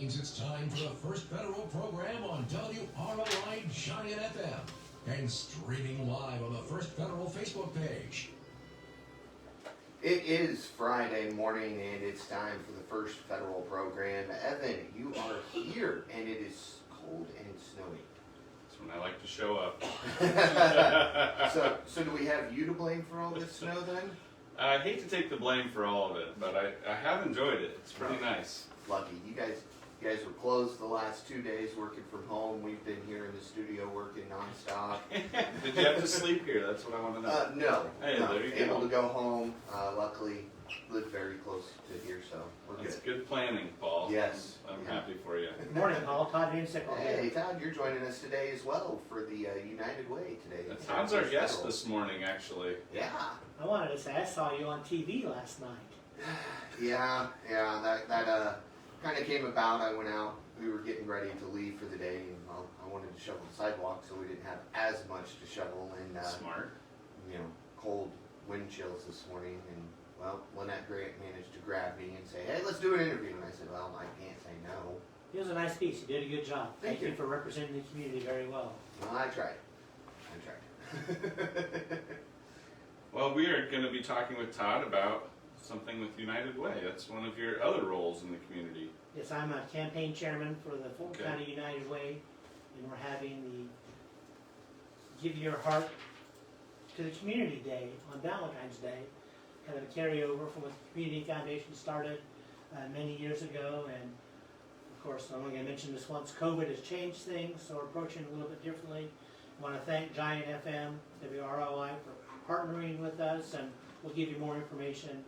It's time for the first federal program on WROI Giant FM and streaming live on the First Federal Facebook page. It is Friday morning and it's time for the first federal program. Evan, you are here and it is cold and snowy. That's when I like to show up. So do we have you to blame for all this snow then? I hate to take the blame for all of it, but I have enjoyed it. It's pretty nice. Lucky. You guys were closed the last 2 days working from home. We've been here in the studio working nonstop. Did you have to sleep here? That's what I want to know. No. Hey, no. there you Able go. to go home. Luckily, live very close to here, so we're That's good. good planning, Paul. Yes. I'm happy for you. Good morning, Paul. Todd Van Sickel. Hey, Todd, you're joining us today as well for the United Way today. Todd's our guest this morning, actually. Yeah. I wanted to say I saw you on TV last night. Yeah, that kind of came about. I went out, we were getting ready to leave for the day, and I wanted to shovel the sidewalk so we didn't have as much to shovel, and Smart. cold wind chills this morning, and well, Lynette Grant managed to grab me and say, hey, let's do an interview, and I said, well, I can't say no. It was a nice piece. You did a good job. Thank you. For representing the community very well. Well, I tried. Well, we are going to be talking with Todd about something with United Way. That's one of your other roles in the community. Yes, I'm a campaign chairman for the Fulton Okay. County United Way, and we're having the Give Your Heart to the Community Day on Valentine's Day, kind of a carryover from what the Community Foundation started many years ago. And of course, I'm only going to mention this once, COVID has changed things, so we're approaching it a little bit differently. I want to thank Giant FM, WROI, for partnering with us, and we'll give you more information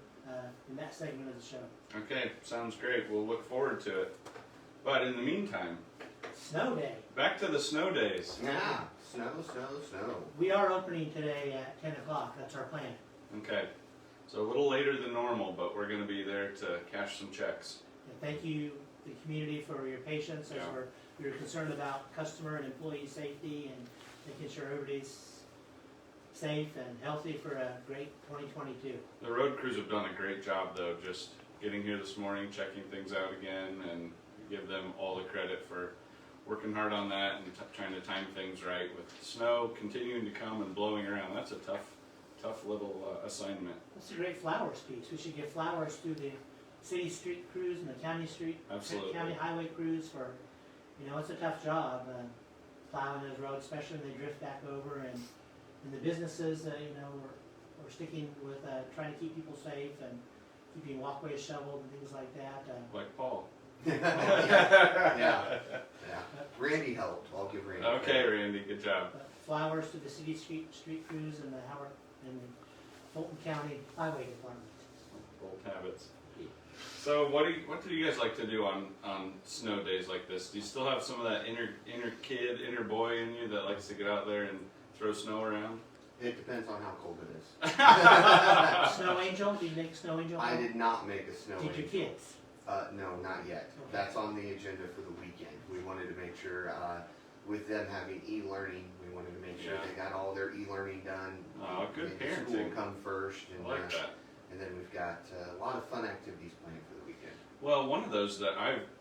in that segment of the show. Okay, sounds great. We'll look forward to it. But in the meantime, Snow Day. back to the snow days. Yeah, snow. We are opening today at 10 o'clock. That's our plan. Okay, so a little later than normal, but we're going to be there to cash some checks. And thank you, the community, for your patience as we're concerned about customer and employee safety and making sure everybody's safe and healthy for a great 2022. The road crews have done a great job, though, just getting here this morning, checking things out again, and give them all the credit for working hard on that and trying to time things right with snow continuing to come and blowing around. That's a tough little assignment. That's a great flowers piece. We should give flowers to the city street crews and the county county highway crews for, it's a tough job plowing those roads, especially when they drift back over, and the businesses, we're sticking with trying to keep people safe and keeping walkways shoveled and things like that. Like Paul. Yeah. Randy helped. I'll give Randy Okay, credit. Randy, good job. Flowers to the city street crews and the Howard and the Fulton County Highway Department. Old habits. So what do you guys like to do on snow days like this? Do you still have some of that inner boy in you that likes to get out there and throw snow around? It depends on how cold it is. Snow angel? Did you make a snow angel? I did not make a snow Did angel. your kids? No, not yet. Okay. That's on the agenda for the weekend. We wanted to make sure, with them having e-learning, we wanted to make sure they got all their e-learning done. Oh, good Maybe parenting. School come first, and I like that. and then we've got a lot of fun activities planned for the weekend. Well, one of those that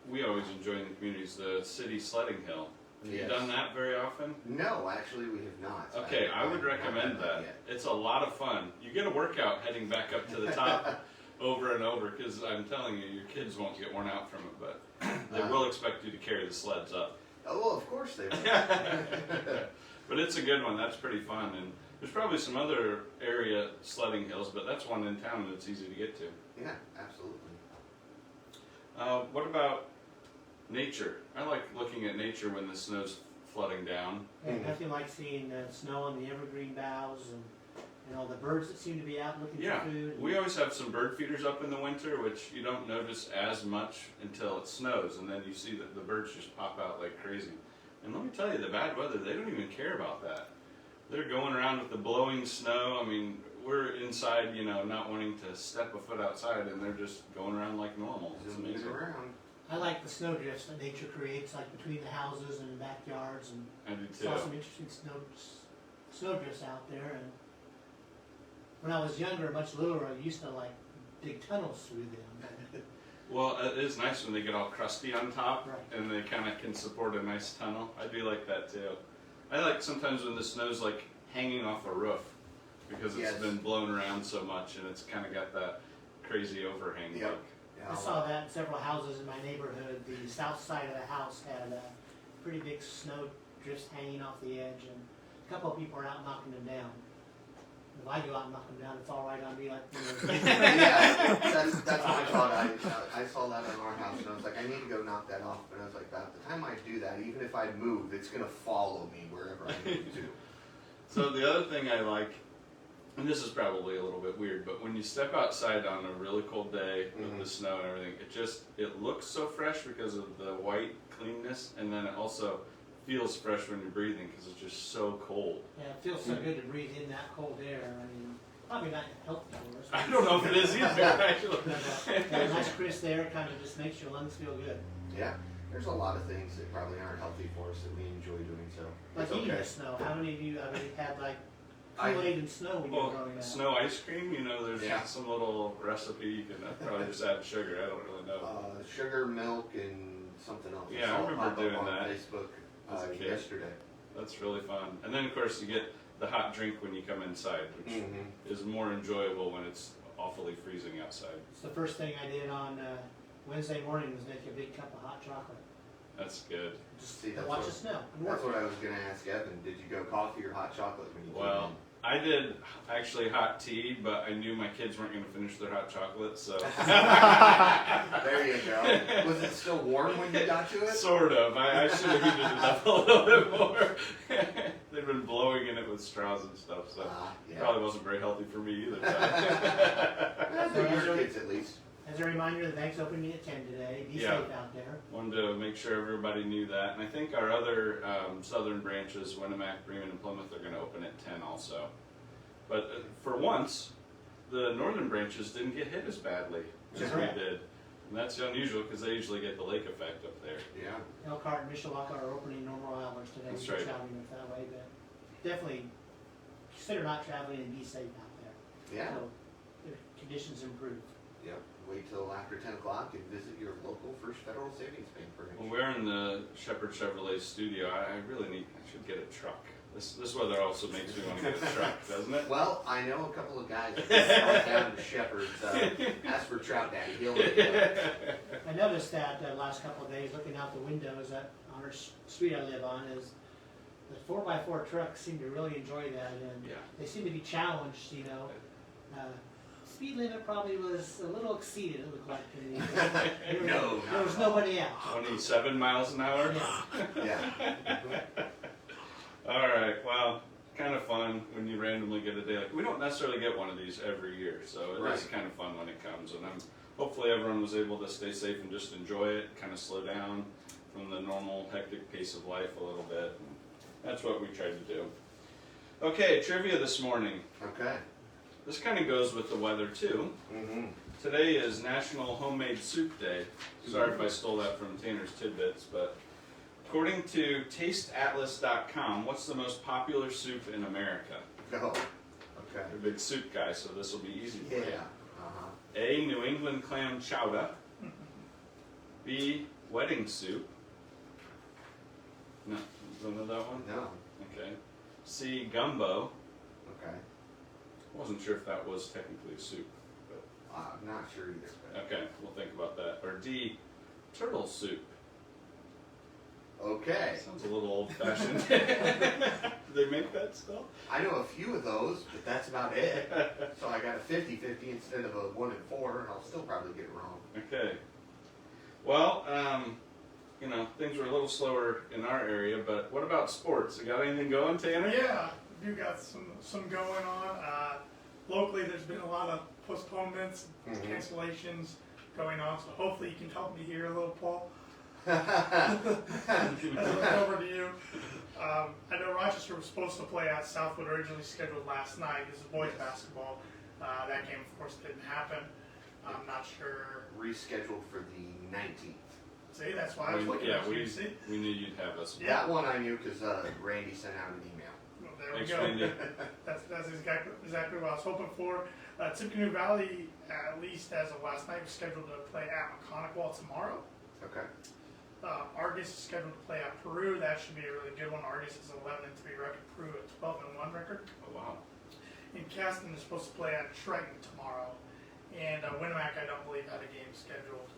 we always enjoy in the community is the city sledding hill. Have you done that very often? No, actually, we have not. Okay, I would have not recommend done that. yet. It's a lot of fun. You get a workout heading back up to the top over and over, because I'm telling you, your kids won't get worn out from it, but they will expect you to carry the sleds up. Oh, well, of course they will. But it's a good one. That's pretty fun. And there's probably some other area sledding hills, but that's one in town that's easy to get to. Yeah, absolutely. What about nature? I like looking at nature when the snow's flooding down. And nothing like seeing snow on the evergreen boughs and all the birds that seem to be out looking for food. We always have some bird feeders up in the winter, which you don't notice as much until it snows, and then you see that the birds just pop out like crazy. And let me tell you, the bad weather, they don't even care about that. They're going around with the blowing snow. I mean, we're inside, not wanting to step a foot outside, and they're just going around like normal. It's Zooming amazing. around. I like the snow drifts that nature creates, like between the houses and backyards, and I do saw too. some interesting snow drifts out there. And when I was younger, much littler, I used to dig tunnels through them. Well, it is nice when they get all crusty on top, Right. and they kind of can support a nice tunnel. I do like that too. I like sometimes when the snow's like hanging off a roof because it's Yes. been blown around so much, and it's kind of got that crazy overhang. Yep. Look. I saw that in several houses in my neighborhood. The south side of the house had pretty big snow drifts hanging off the edge, and a couple of people are out knocking them down. If I go out and knock them down, it's all right on me. Like, Yeah, that's what I thought. I saw that in our house, and I was like, I need to go knock that off. But I was like, by the time I do that, even if I move, it's gonna follow me wherever I move to. So the other thing I like, and this is probably a little bit weird, but when you step outside on a really cold day with the snow and everything, it looks so fresh because of the white cleanness, and then it also feels fresh when you're breathing because it's just so cold. yeah, it feels so good to breathe in that cold air. I mean, probably not healthy for us. I don't know if it is either, actually. But, that nice crisp air kind of just makes your lungs feel good. Yeah, there's a lot of things that probably aren't healthy for us that we enjoy doing. So Like it's eating okay. the snow. How many of you have had like I- Kool-Aid and snow when you were Well, growing up? snow ice cream, you know, there's Yeah. some little recipe you can probably just add sugar. I don't really know. Sugar, milk, and something else. Yeah, I saw it remember pop up doing on that Facebook as a kid. yesterday. That's really fun. And then, of course, you get the hot drink when you come inside, which Mm-hmm. is more enjoyable when it's awfully freezing outside. It's the first thing I did on Wednesday morning was make a big cup of hot chocolate. That's good. Just See, to that's watch what- the snow. And That's work. what I was gonna ask Evan. Did you go coffee or hot chocolate when you Well, came I did actually hot tea, but I knew my kids weren't going to finish their hot chocolate, so in? There you go. Was it still warm when you got to it? sort of. I should have heated it up a little bit more. They've been blowing in it with straws and stuff, so Yeah. probably wasn't very healthy for me either. For your kids at least. As a reminder, the bank's opening at 10 today. Be Yeah. safe out there. Wanted to make sure everybody knew that, and I think our other southern branches, Winnemac, Bremen, and Plymouth, are going to open at 10 also. But for once, the northern branches didn't get hit as badly as That's we right. did, and that's unusual because they usually get the lake effect up there. Yeah. Elkhart and Mishawaka are opening normal hours today. That's If you're right. traveling with that way, but definitely consider not traveling and be safe out there. Yeah. So the conditions improve. Yep. Wait till after 10 o'clock and visit your local First Federal Savings Bank branch. When we're in the Shepherd Chevrolet studio, I should get a truck. This weather also makes me want to get a truck, doesn't it? Well, I know a couple of guys that down to Shepherd's. Ask for Trout Daddy. He'll let you know. I noticed that last couple of days, looking out the windows on our street I live on, is the 4x4 trucks seem to really enjoy that, and Yeah. they seem to be challenged. You know, speed limit probably was a little exceeded. It looked like to me. No, There was nobody out. 27 miles an hour? Yeah. Yeah. All right, well, kind of fun when you randomly get a day like, we don't necessarily get one of these every year, so it is Right. kind of fun when it comes, and hopefully everyone was able to stay safe and just enjoy it, kind of slow down from the normal hectic pace of life a little bit, and that's what we tried to do. Okay, trivia this morning. Okay. This kind of goes with the weather too. Mm-hmm. Today is National Homemade Soup Day. Sorry if I stole that from Tanner's Tidbits, but according to TasteAtlas.com, what's the most popular soup in America? Go. Okay. You're a big soup guy, so this will be easy for Yeah. you. Uh-huh. A, New England clam chowder. B, wedding soup. No, you don't know that one? No. Okay. C, gumbo. Okay. Wasn't sure if that was technically a soup. I'm not sure either. But Okay, we'll think about that. Or D, turtle soup. okay. Sounds a little old-fashioned. Do they make that still? I know a few of those, but that's about it. So I got a 50-50 instead of a 1 and 4, and I'll still probably get it wrong. Okay. Well, things were a little slower in our area, but what about sports? You got anything going, Tanner? Yeah, we got some going on. Locally, there's been a lot of postponements, cancellations going on, so hopefully you can help me here a little, Paul. As I look over to you. I know Rochester was supposed to play at Southwood, originally scheduled last night. This is boys basketball. That game, of course, didn't happen. I'm not sure. Rescheduled for the 19th. See, that's why I was looking at you. See? We knew you'd have us. Yeah. That one I knew because Randy sent out an email. Well, There we Thanks, go. Randy. That's exactly what I was hoping for. Tippecanoe Valley, at least as of last night, was scheduled to play at McConaughey tomorrow. Okay. Argus is scheduled to play at Peru. That should be a really good one. Argus is 11-3 record. Peru at 12-1 record. Oh, wow. And Caston is supposed to play at Triton tomorrow. And Winnemac, I don't believe, had a game scheduled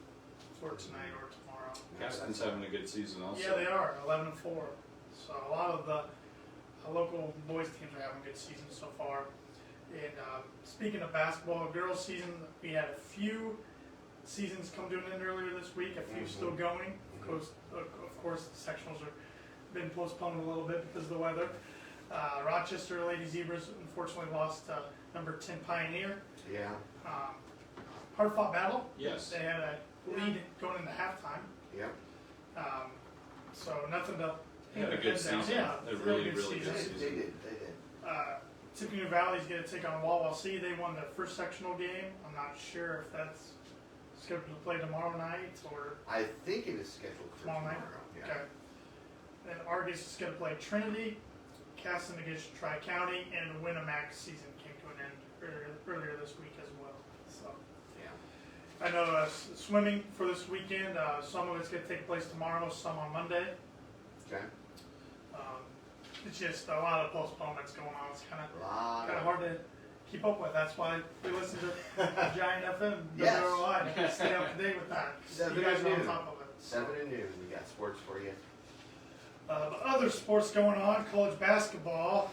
for tonight or tomorrow. Caston's having a good season also. Yeah, they are 11-4. So a lot of the local boys teams are having good seasons so far. And speaking of basketball, girls season, we had a few seasons come to an end earlier this week. A few still going. Of course, the sectionals have been postponed a little bit because of the weather. Rochester Lady Zebras unfortunately lost number 10 Pioneer. Yeah. Hard fought battle. Yes. They had a lead going into halftime. Yeah. So nothing to. They had a good season. Yeah, a really good They season. did. Tippecanoe Valley's going to take on Wawa C. They won their first sectional game. I'm not sure if that's scheduled to play tomorrow night or I think it is scheduled for tomorrow night. Yeah. Okay. Then Argus is going to play Trinity, Caston against Tri-County, and Winnemac season came to an end earlier this week as well. So Yeah. I know swimming for this weekend, some of it's going to take place tomorrow, some on Monday. Okay. It's just a lot of postponements going on. It's kind A lot of of hard to keep up with. That's why we listen to Giant FM, Yes. WROI, to stay up to date with that. Seven You guys and are on noon. top of it. 7 and noon. We got sports for you. But other sports going on, college basketball.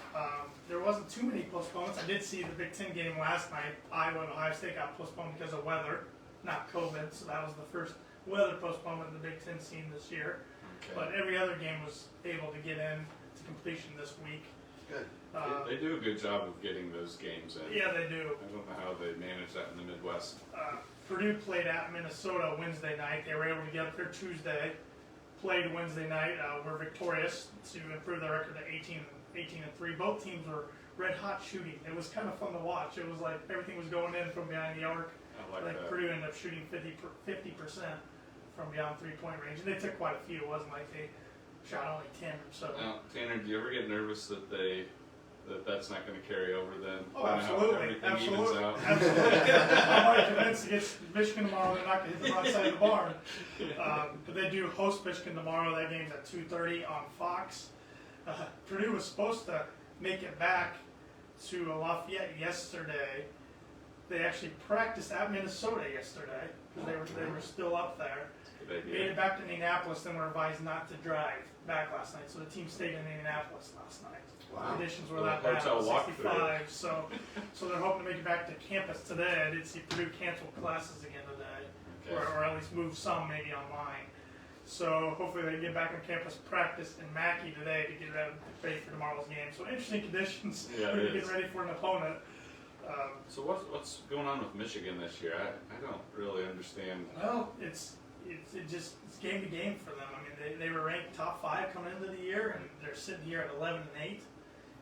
There wasn't too many postponements. I did see the Big Ten game last night. Iowa and Ohio State got postponed because of weather, not COVID. So that was the first weather postponement in the Big Ten scene this year. Okay. But every other game was able to get in to completion this week. Good. They do a good job of getting those games in. Yeah, they do. I don't know how they manage that in the Midwest. Purdue played at Minnesota Wednesday night. They were able to get up there Tuesday. Played Wednesday night. Were victorious to improve their record to 18-3. Both teams were red hot shooting. It was kind of fun to watch. It was like everything was going in from behind the arc. I like that. Purdue ended up shooting 50% from beyond 3-point range. And they took quite a few. It wasn't like they shot only 10 or so. Now, Tanner, do you ever get nervous that that's not going to carry over then? Oh, Kinda how absolutely. everything evens out? Absolutely. I'm already convinced against Michigan tomorrow they're not going to hit the wrong side of the barn. But they do host Michigan tomorrow. That game's at 2:30 on Fox. Purdue was supposed to make it back to Lafayette yesterday. They actually practiced at Minnesota yesterday because they were still up there. Good Made idea. it back to Indianapolis, then were advised not to drive back last night. So the team stayed in Indianapolis last night. Wow. Conditions were Well, that bad, hotel walkthrough. 65. So they're hoping to make it back to campus today. I did see Purdue cancel classes again today, Okay. or at least move some maybe online. So hopefully they can get back on campus, practice in Mackey today to get ready for tomorrow's game. So interesting conditions. Yeah, We're it getting is. ready for an opponent. So what's going on with Michigan this year? I don't really understand. Well, it's game to game for them. I mean, they were ranked top 5 coming into the year, and they're sitting here at 11-8.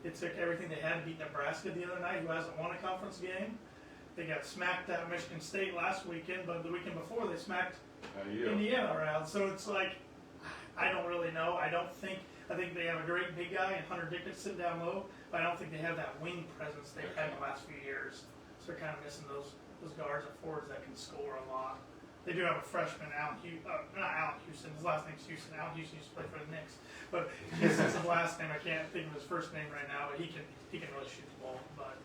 It took everything they had to beat Nebraska the other night, who hasn't won a conference game. They got smacked at Michigan State last weekend, but the weekend before they smacked Indiana around. So it's like, I don't really know. I think they have a great big guy and Hunter Dickens sitting down low, but I don't think they have that wing presence they've had in the last few years. So they're kind of missing those guards and forwards that can score a lot. They do have a freshman, not Allen Houston. His last name's Houston. Allen Houston used to play for the Knicks, but his last name I can't think of his first name right now. But he can really shoot the ball. But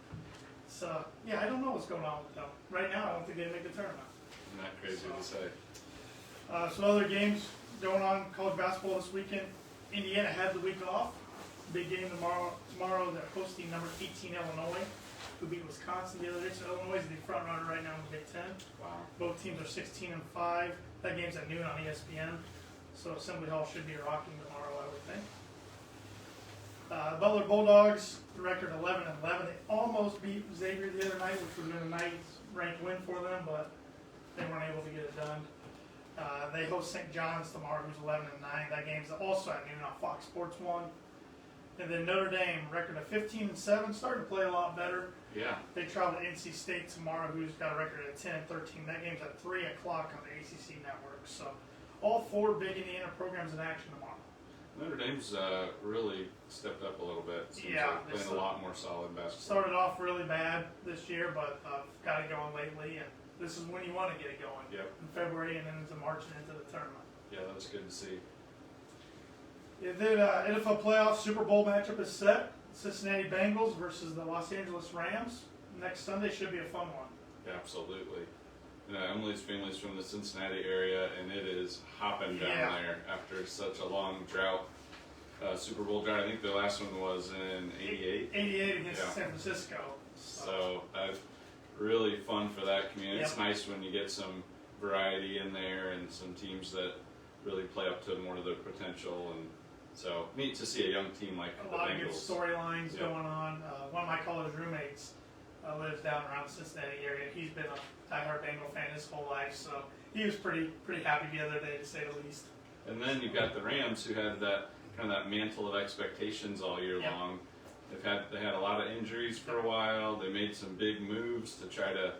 so yeah, I don't know what's going on with them right now. I don't think they make the tournament. Not crazy to say. So other games going on college basketball this weekend. Indiana had the week off. Big game tomorrow. Tomorrow they're hosting number 18 Illinois, who beat Wisconsin the other day. So Illinois is the front runner right now in the Big Ten. Wow. Both teams are 16-5. That game's at noon on ESPN. So Assembly Hall should be rocking tomorrow, I would think. Butler Bulldogs, record 11-11. They almost beat Xavier the other night, which would have been a nice ranked win for them, but they weren't able to get it done. They host St. John's tomorrow, who's 11-9. That game's also at noon on Fox Sports 1. And then Notre Dame, record of 15-7, starting to play a lot better. Yeah. They travel to NC State tomorrow, who's got a record of 10-13. That game's at 3 o'clock on the ACC network. So all 4 big Indiana programs in action tomorrow. Notre Dame's really stepped up a little bit. Seems Yeah, like they playing a lot more solid basketball. Started off really bad this year, but got it going lately, and this is when you want to get it going. Yep. In February and then into March and into the tournament. Yeah, that was good to see. Yeah, then NFL playoff Super Bowl matchup is set. Cincinnati Bengals versus the Los Angeles Rams. Next Sunday should be a fun one. Yeah, absolutely. Emily's family's from the Cincinnati area, and it is hopping down Yeah. there after such a long drought. Super Bowl drought. I think the last one was in '88. 88 against Yeah. San Francisco. So that's really fun for that community. It's Yep. nice when you get some variety in there and some teams that really play up to more of their potential, and so neat to see a young team like A the lot of good Bengals. storylines Yep. going on. One of my college roommates lives down around the Cincinnati area. He's been a diehard Bengal fan his whole life, so he was pretty happy the other day, to say the least. And then you've got the Rams, who had that kind of that mantle of expectations all year Yep. long. They had a lot of injuries for a while. They made some big moves to try to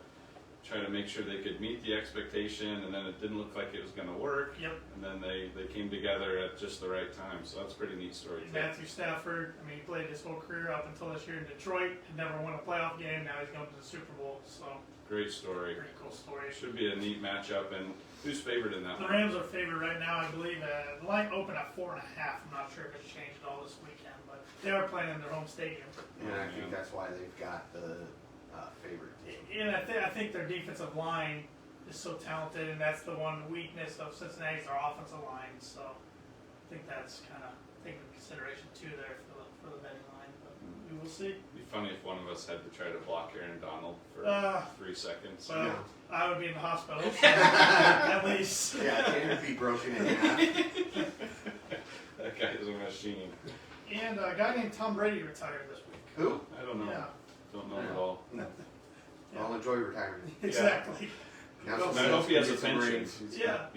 make sure they could meet the expectation, and then it didn't look like it was going to work. Yep. And then they came together at just the right time. So that's a pretty neat story too. Matthew Stafford, I mean, he played his whole career up until this year in Detroit. Had never won a playoff game. Now he's going to the Super Bowl. So Great story. pretty cool story. Should be a neat matchup. And who's favored in that The one? Rams are favored right now, I believe. The line opened at 4.5. I'm not sure if it's changed at all this weekend, but they are playing in their home stadium. And I Yeah. think that's why they've got the favorite team. And I think their defensive line is so talented, and that's the one weakness of Cincinnati's their offensive line. So I think that's kind of taken into consideration too there for the betting line. But we will see. It'd be funny if one of us had to try to block Aaron Donald for Uh, 3 seconds. Well, Yeah. I would be in the hospital at least. Yeah, it would be broken in half. That guy's a machine. And a guy named Tom Brady retired this week. Who? I don't know. Yeah, Don't know at all. I'll enjoy retirement. exactly. Now Well, I hope he has a get some pension. rings. He's Yeah. got,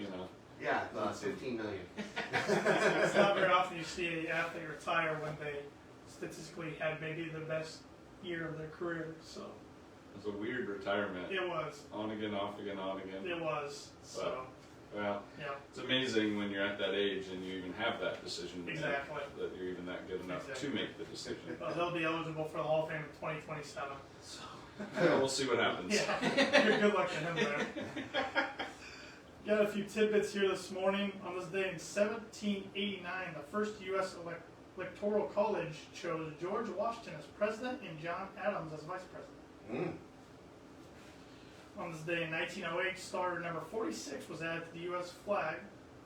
Yeah, 15 million. It's not very often you see an athlete retire when they statistically had maybe the best year of their career. So It's a weird retirement. it was. On again, off again, on again. It was. So Well, yeah, it's amazing when you're at that age and you even have that decision to make, exactly. that you're even that good enough Exactly. to make the decision. Well, he'll be eligible for the Hall of Fame in 2027. So Well, we'll see what happens. yeah, good luck to him there. Got a few tidbits here this morning. On this day in 1789, the first U.S. electoral college chose George Washington as president and John Adams as vice president. On this day in 1908, star number 46 was added to the U.S. flag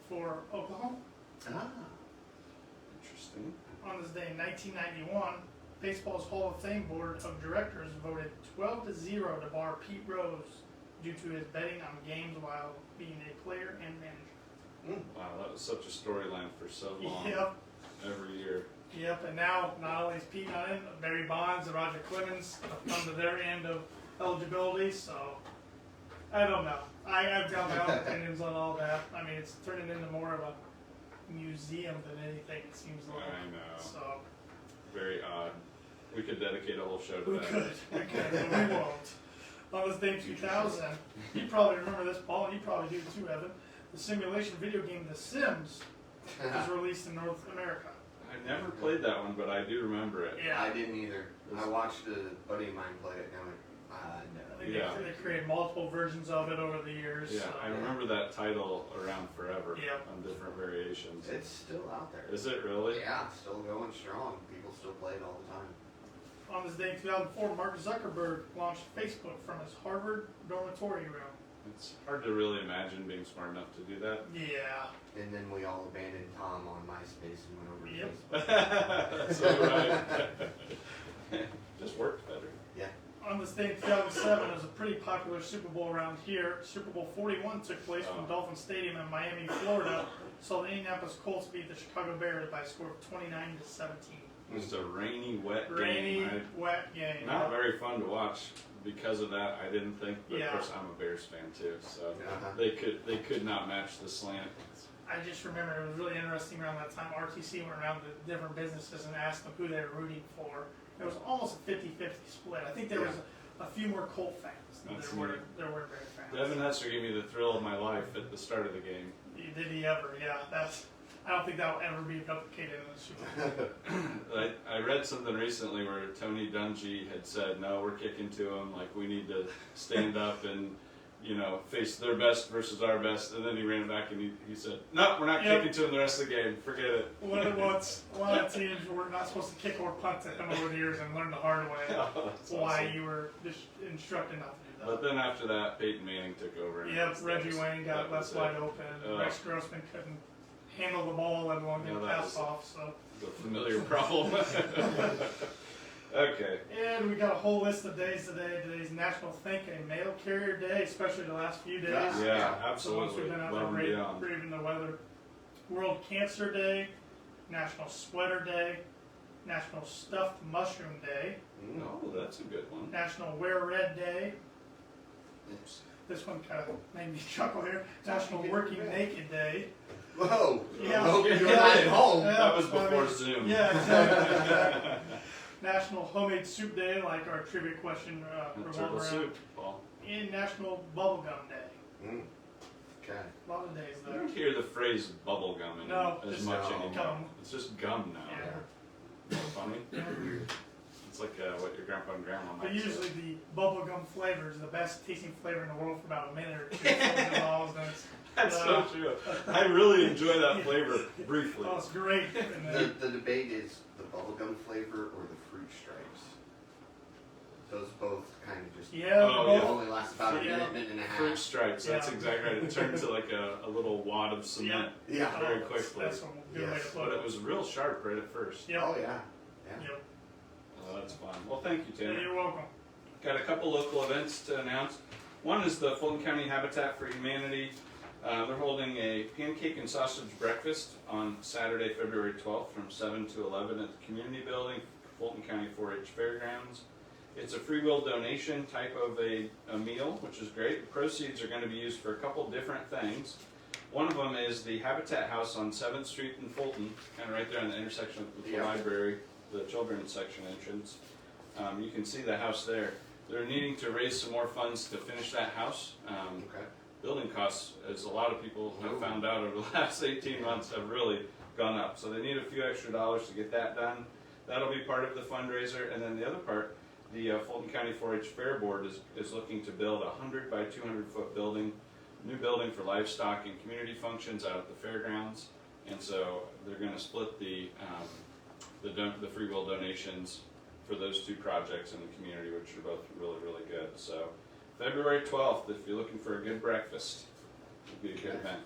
for Oklahoma. Ah. Interesting. On this day in 1991, baseball's Hall of Fame board of directors voted 12-0 to bar Pete Rose due to his betting on games while being a player and manager. Wow, that was such a storyline for so long. Yep, Every year. yep. And now not only is Pete not in, but Barry Bonds and Roger Clemens have come to their end of eligibility. So I don't know. I've got my own opinions on all that. I mean, it's turning into more of a museum than anything. It seems like. I know. So Very odd. We could dedicate a whole show to we that. could, but we won't. On this day in 2000, you probably remember this, Paul, and you probably do too, Evan. The simulation video game The Sims was released in North America. I never played that one, but I do remember it. Yeah. I didn't either. I watched a buddy of mine play it. Now, I think Yeah. they created multiple versions of it over the years. Yeah, so. I remember that title around forever Yep. on different variations. it's still out there. Is it really? Yeah, still going strong. People still play it all the time. On this day in 2004, Mark Zuckerberg launched Facebook from his Harvard dormitory room. It's hard to really imagine being smart enough to do that. Yeah. And then we all abandoned Tom on MySpace and went over to Yep. Facebook. That's all right. Just worked better. Yeah. On this day in 2007, it was a pretty popular Super Bowl around here. Super Bowl 41 took place from Dolphin Stadium in Miami, Florida. So the Indianapolis Colts beat the Chicago Bears by a score of 29-17. Just a rainy, wet Rainy, game. wet game. Not very fun to watch because of that. I didn't think, but Yeah. of course I'm a Bears fan too, so Uh-huh. they could not match the slant. I just remember it was really interesting around that time. RTC went around to different businesses and asked them who they were rooting for. It was almost a 50-50 split. I think there was a few more Colt fans than That's there were neat. Bears fans. Devin Hester gave me the thrill of my life at the start of the game. Did he ever? Yeah, that's. I don't think that will ever be replicated in the Super Bowl. I read something recently where Tony Dungy had said, no, we're kicking to them, like we need to stand up and, you know, face their best versus our best, and then he ran back and he said, no, we're not kicking to them the rest of the game, forget it. A lot of teams were not supposed to kick or punt at him over the years and learn the hard way why awesome. you were just instructed not to do that. But then after that, Peyton Manning took over. And Yep, Reggie Wayne got left wide open. Rex Grossman couldn't handle the ball, let alone get passed off. So it's a familiar problem. Okay. And we got a whole list of days today. Today's National Think a Mail Carrier Day, especially the last few days. Yeah, So once absolutely. we've been out Well there beyond. braving the weather. World Cancer Day, National Sweater Day, National Stuffed Mushroom Day, Oh, that's a good one. National Wear Red Day. Oops. This one kind of made me chuckle here. National Working Naked Day. Whoa. Yeah. I hope you're not at home. Yeah. That was before Zoom. Yeah, exactly. National Homemade Soup Day, like our trivia question revolved Turtle around. soup, Paul. And National Bubblegum Day. Okay. A lot of days I there. don't hear the phrase bubble gum No, as just much no. anymore. Gum. It's just gum now. Yeah. Funny. Weird. It's like what your grandpa and grandma might But say. usually the bubblegum flavor is the best tasting flavor in the world for about a minute or two. So always nice. That's so true. I really enjoy that flavor briefly. Oh, it's great. And then, The debate is the bubblegum flavor or the fruit stripes. Those both kind of just yeah, Oh, both- yeah. only last about a Yeah. minute and a Fruit half. stripes, that's Yeah. exactly right. It turned to like a little wad of cement Yeah. very that's- quickly. That's a good way to Yes. put But it. it was real sharp right at first. Yep. Oh yeah. Yeah. Yep. Oh, that's fun. Well, thank you, Yeah, Tanner. you're welcome. Got a couple local events to announce. One is the Fulton County Habitat for Humanity. They're holding a pancake and sausage breakfast on Saturday, February 12th from 7 to 11 at the Community Building, Fulton County 4-H Fairgrounds. It's a free will donation type of a meal, which is great. The proceeds are going to be used for a couple different things. One of them is the Habitat House on 7th Street in Fulton, kind of right there on the intersection with the Yeah. library, the children's section entrance. You can see the house there. They're needing to raise some more funds to finish that house. Okay. Building costs, as a lot of people have Ooh. found out over the last 18 months, have really gone up. So they need a few extra dollars to get that done. That'll be part of the fundraiser. And then the other part, the Fulton County 4-H Fair Board is looking to build a 100 by 200 foot building, new building for livestock and community functions out at the fairgrounds. And so they're going to split the free will donations for those two projects in the community, which are both really, really good. So February 12th, if you're looking for a good breakfast, it'll be a good event.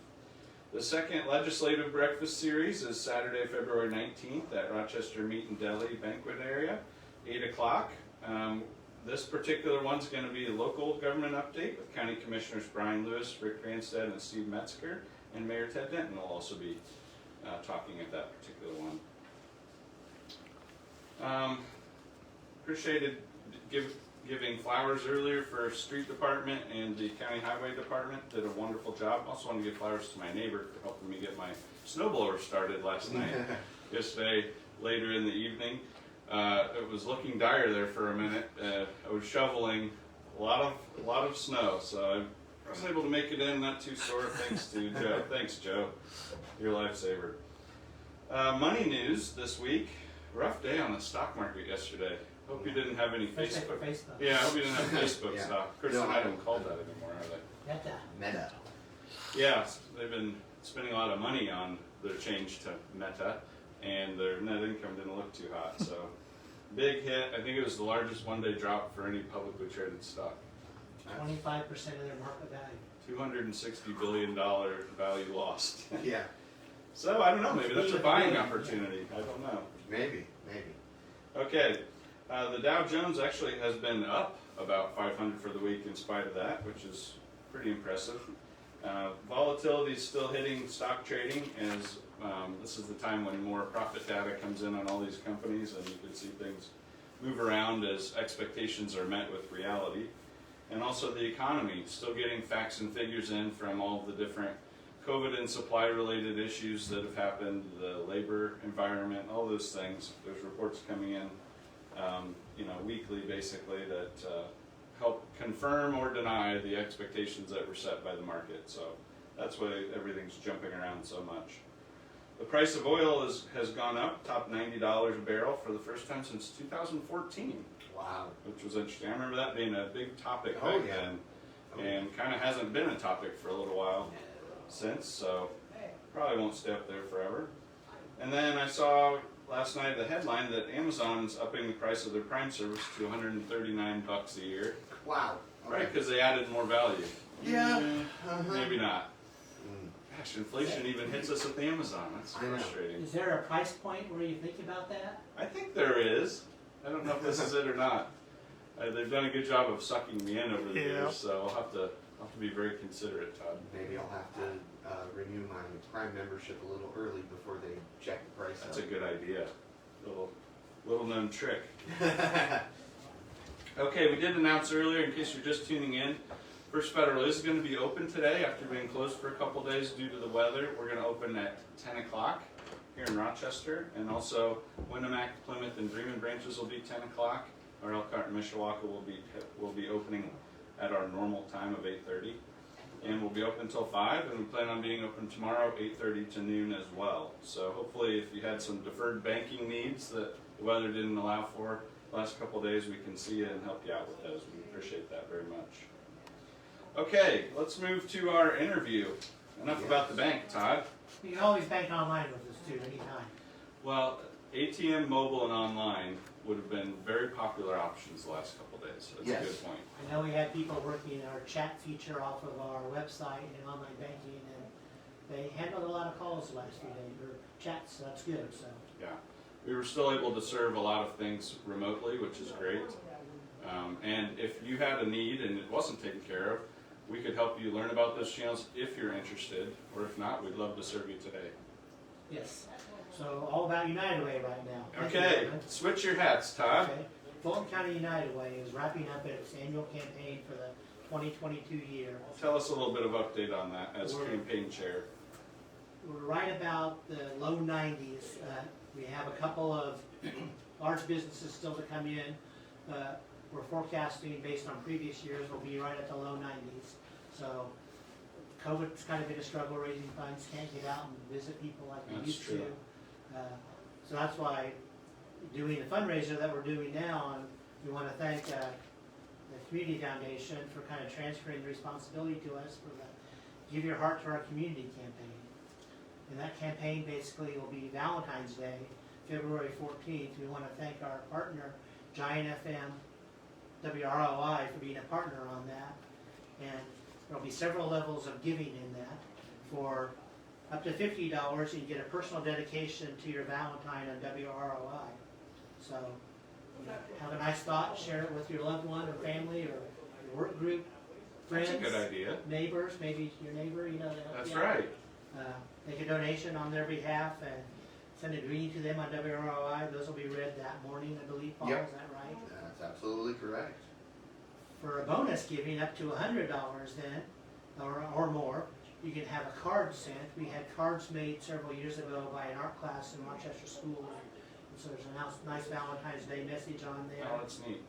The second legislative breakfast series is Saturday, February 19th at Rochester Meat and Deli Banquet Area, 8 o'clock. This particular one's going to be a local government update with County Commissioners Brian Lewis, Rick Cranstead, and Steve Metzger, and Mayor Ted Denton will also be talking at that particular one. Appreciated giving flowers earlier for street department and the county highway department. Did a wonderful job. Also want to give flowers to my neighbor for helping me get my snowblower started last night. Yesterday, later in the evening. It was looking dire there for a minute. I was shoveling a lot of snow, so I was able to make it in, not too sore. Thanks to Joe. Thanks, Joe. You're a lifesaver. Money news this week. Rough day on the stock market yesterday. Hope you didn't have any First Facebook. day for Facebook. Yeah, I hope you didn't have Facebook Yeah. stock. Of course, they're not even called that anymore, are they? Meta. Meta. Yeah, they've been spending a lot of money on their change to Meta, and their net income didn't look too hot. So, big hit. I think it was the largest one-day drop for any publicly traded stock. 25% of their market value. $260 billion value lost. Yeah. So I don't know. Maybe that's a buying opportunity. I don't know. Maybe. Okay. The Dow Jones actually has been up about 500 for the week in spite of that, which is pretty impressive. Volatility is still hitting stock trading as this is the time when more profit data comes in on all these companies, and you can see things move around as expectations are met with reality. And also the economy, still getting facts and figures in from all the different COVID and supply related issues that have happened, the labor environment, all those things. There's reports coming in weekly basically that help confirm or deny the expectations that were set by the market. So that's why everything's jumping around so much. The price of oil has gone up, top $90 a barrel for the first time since 2014, Wow. which was interesting. I remember that being a big topic Oh, back yeah. then, and kind of hasn't been a topic for a little while since, so probably won't stay up there forever. And then I saw last night the headline that Amazon's upping the price of their Prime service to $139 a year, Wow. Okay. right? Because they added more value. Yeah. Maybe not. Mm. Gosh, inflation even hits us at the Amazon. That's I know. frustrating. Is there a price point where you think about that? I think there is. I don't know if this is it or not. They've done a good job of sucking me in over the Yeah. years, so I'll have to be very considerate, Todd. Maybe I'll have to renew my Prime membership a little early before they jack the price That's up. a good idea. Little known trick. Okay, we did announce earlier, in case you're just tuning in, First Federal is going to be open today after being closed for a couple days due to the weather. We're going to open at 10 o'clock here in Rochester, and also Winnemac, Plymouth, and Bremen branches will be 10 o'clock. Our Elkhart and Mishawaka will be opening at our normal time of 8:30, and we'll be open until 5, and we plan on being open tomorrow 8:30 to noon as well. So hopefully, if you had some deferred banking needs that the weather didn't allow for the last couple of days, we can see you and help you out with those. We appreciate that very much. Okay, let's move to our interview. Enough about the bank, Todd. You can always bank online with us too, anytime. Well, ATM, mobile, and online would have been very popular options the last couple of days. That's Yes. a good point. I know we had people working our chat feature off of our website and online banking, and they handled a lot of calls the last few days, or chats, so that's good, so. Yeah, we were still able to serve a lot of things remotely, which is great. And if you had a need and it wasn't taken care of, we could help you learn about those channels if you're interested, or if not, we'd love to serve you today. Yes. So all about United Way right now. Thank you, Okay, Kevin. switch your hats, Todd. Okay. Fulton County United Way is wrapping up its annual campaign for the 2022 year. Tell us a little bit of update on that as We're- campaign chair. We're right about the low 90s. We have a couple of large businesses still to come in. We're forecasting, based on previous years, we'll be right at the low 90s. So COVID's kind of been a struggle raising funds, can't get out and visit people like we That's used true. to. So that's why doing the fundraiser that we're doing now, and we want to thank the Community Foundation for kind of transferring the responsibility to us for the Give Your Heart to Our Community campaign. And that campaign basically will be Valentine's Day, February 14th. We want to thank our partner, Giant FM, WROI, for being a partner on that. And there'll be several levels of giving in that. For up to $50, you get a personal dedication to your Valentine on WROI. So have a nice thought, share it with your loved one or family or your work group, friends, That's a good idea. neighbors, maybe your neighbor, you know. That's yeah. right. Make a donation on their behalf and send a greeting to them on WROI. Those will be read that morning, I believe, Paul, Yep. is that right? That's absolutely correct. For a bonus giving up to $100 then, or more, you can have a card sent. We had cards made several years ago by an art class in Rochester School. And so there's a nice Valentine's Day message on there. Oh, that's neat.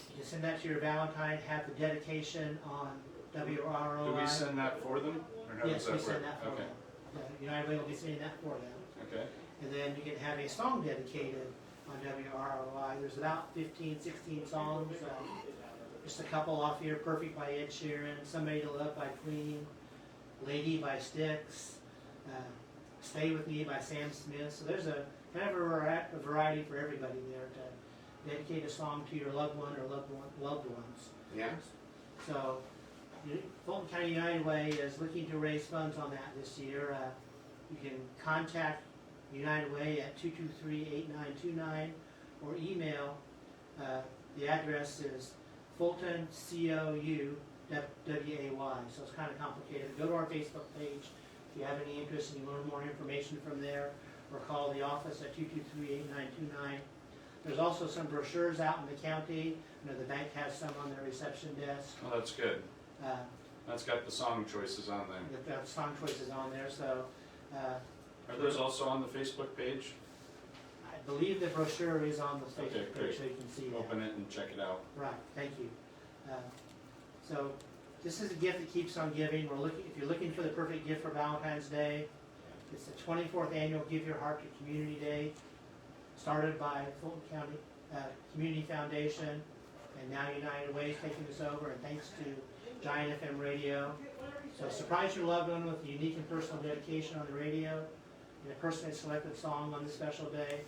You can send that to your Valentine, have the dedication on WROI. Do we send that for them? Or how Yes, does we that send work? that for Okay. them. The United Way will be sending that for them. Okay. And then you can have a song dedicated on WROI. There's about 15, 16 songs. Just a couple off here, Perfect by Ed Sheeran, Somebody to Love by Queen, Lady by Styx, Stay With Me by Sam Smith. So there's a kind of a variety for everybody there to dedicate a song to your loved one or loved ones. Yeah. So Fulton County United Way is looking to raise funds on that this year. You can contact United Way at 223-8929 or email. The address is Fulton COU WAY. So it's kind of complicated. Go to our Facebook page if you have any interest and you learn more information from there, or call the office at 223-8929. There's also some brochures out in the county. I know the bank has some on their reception desk. Oh, that's good. Uh, That's got the song choices on there. They've got song choices on there, so Are those also on the Facebook page? I believe the brochure is on the Okay, Facebook great. page, so you can see that. Open it and check it out. Right, thank you. So this is a gift that keeps on giving. If you're looking for the perfect gift for Valentine's Day, It's the 24th annual Give Your Heart to Community Day, started by Fulton County Community Foundation, and now United Way is taking this over, and thanks to Giant FM Radio. So surprise your loved one with a unique and personal dedication on the radio, and a personally selected song on this special day.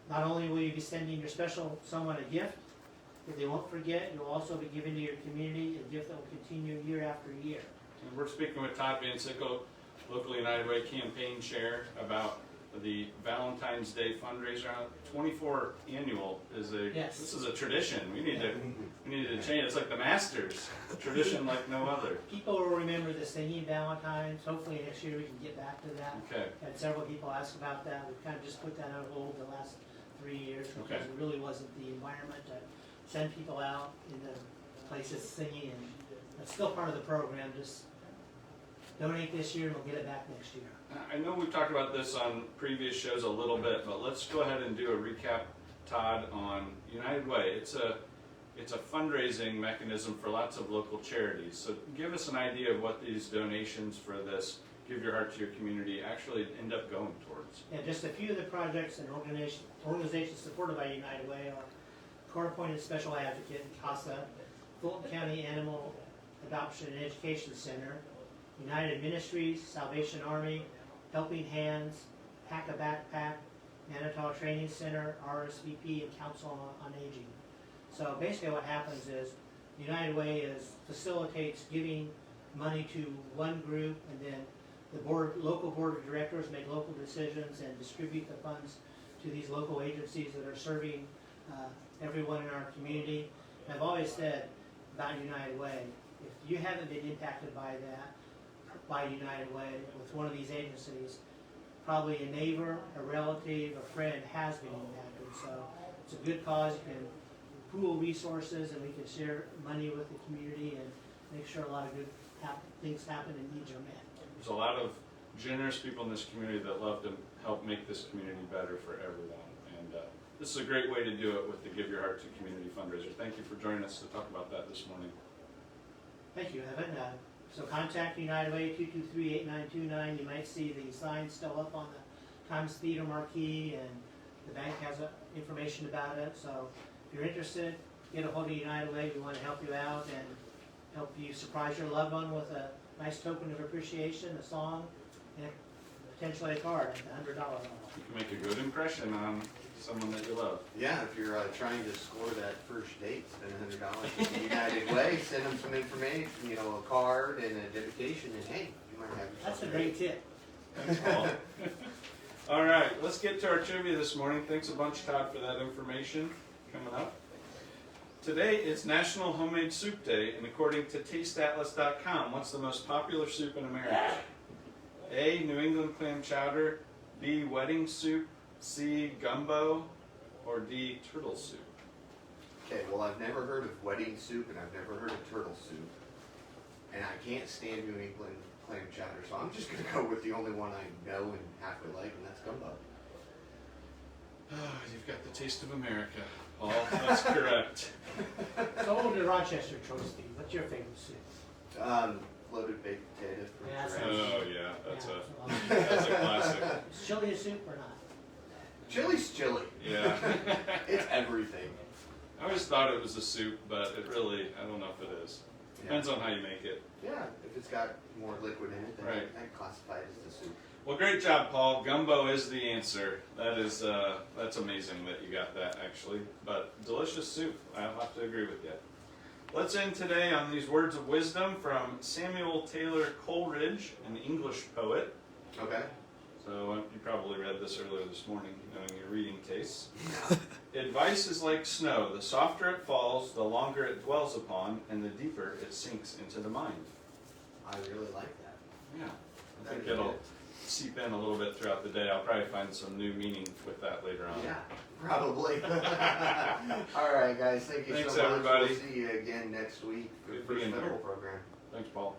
Not only will you be sending your special someone a gift that they won't forget, you'll also be giving to your community a gift that will continue year after year. And we're speaking with Todd Van Sickel, local United Way campaign chair, about the Valentine's Day fundraiser. 24 annual is this is a tradition. We need to change. It's like the Masters, a tradition like no other. People will remember the singing Valentine's. Hopefully next year we can get back to that. Okay. Had several people ask about that. We've kind of just put that on hold the last 3 years because Okay. it really wasn't the environment to send people out in the places singing, and that's still part of the program. Just donate this year and we'll get it back next year. I know we've talked about this on previous shows a little bit, but let's go ahead and do a recap, Todd, on United Way. It's a fundraising mechanism for lots of local charities. So give us an idea of what these donations for this Give Your Heart to Your Community actually end up going towards. Yeah, just a few of the projects and organizations supported by United Way are Court-appointed Special Advocate, CASA, Fulton County Animal Adoption and Education Center, United Ministries, Salvation Army, Helping Hands, Pack a Backpack, Manitou Training Center, RSVP, and Council on Aging. So basically what happens is United Way facilitates giving money to one group, and then the local board of directors make local decisions and distribute the funds to these local agencies that are serving everyone in our community. And I've always said about United Way, if you haven't been impacted by United Way with one of these agencies, probably a neighbor, a relative, a friend has been impacted. So it's a good cause. You can pool resources and we can share money with the community and make sure a lot of good things happen and needs are met. There's a lot of generous people in this community that love to help make this community better for everyone. And this is a great way to do it with the Give Your Heart to Community fundraiser. Thank you for joining us to talk about that this morning. Thank you, Evan. So contact United Way 223-8929. You might see the sign still up on the Times Theater marquee, and the bank has information about it. So if you're interested, get a hold of United Way. We want to help you out and help you surprise your loved one with a nice token of appreciation, a song, and potentially a card at the $100 level. You can make a good impression on someone that you love. Yeah, if you're trying to score that first date, spend $100 at the United Way, send them some information, a card and a dedication, and hey, you might have yourself That's a great tip. Thanks, Paul. All right, let's get to our trivia this morning. Thanks a bunch, Todd, for that information coming up. Today is National Homemade Soup Day, and according to tasteatlas.com, what's the most popular soup in America? A, New England clam chowder, B, wedding soup, C, gumbo, or D, turtle soup? Okay, well, I've never heard of wedding soup, and I've never heard of turtle soup, and I can't stand New England clam chowder, so I'm just going to go with the only one I know and halfway like, and that's gumbo. Oh, you've got the taste of America, Paul. That's correct. So over to Rochester, Troy Steve. What's your favorite soup? Loaded baked potato. Yeah, from sounds- Ferrari. Oh, yeah, Yeah, that's a classic. Is chili a soup or not? Chili's chili. Yeah. It's everything. I always thought it was a soup, but it really, I don't know if it is. Depends on how you make it. Yeah, if it's got more liquid in it, then Right. I'd classify it as the soup. Well, great job, Paul. Gumbo is the answer. That is, that's amazing that you got that, actually. But delicious soup. I'll have to agree with you. Let's end today on these words of wisdom from Samuel Taylor Coleridge, an English poet. Okay. So you probably read this earlier this morning, knowing your reading tastes. Advice is like snow. The softer it falls, the longer it dwells upon, and the deeper it sinks into the mind. I really like that. Yeah. I think That'd be it'll good. seep in a little bit throughout the day. I'll probably find some new meaning with that later on. Yeah, probably. All right, guys. Thank you Thanks, so much. everybody. We'll see you again next week for Good the First being Federal here. program. Thanks, Paul.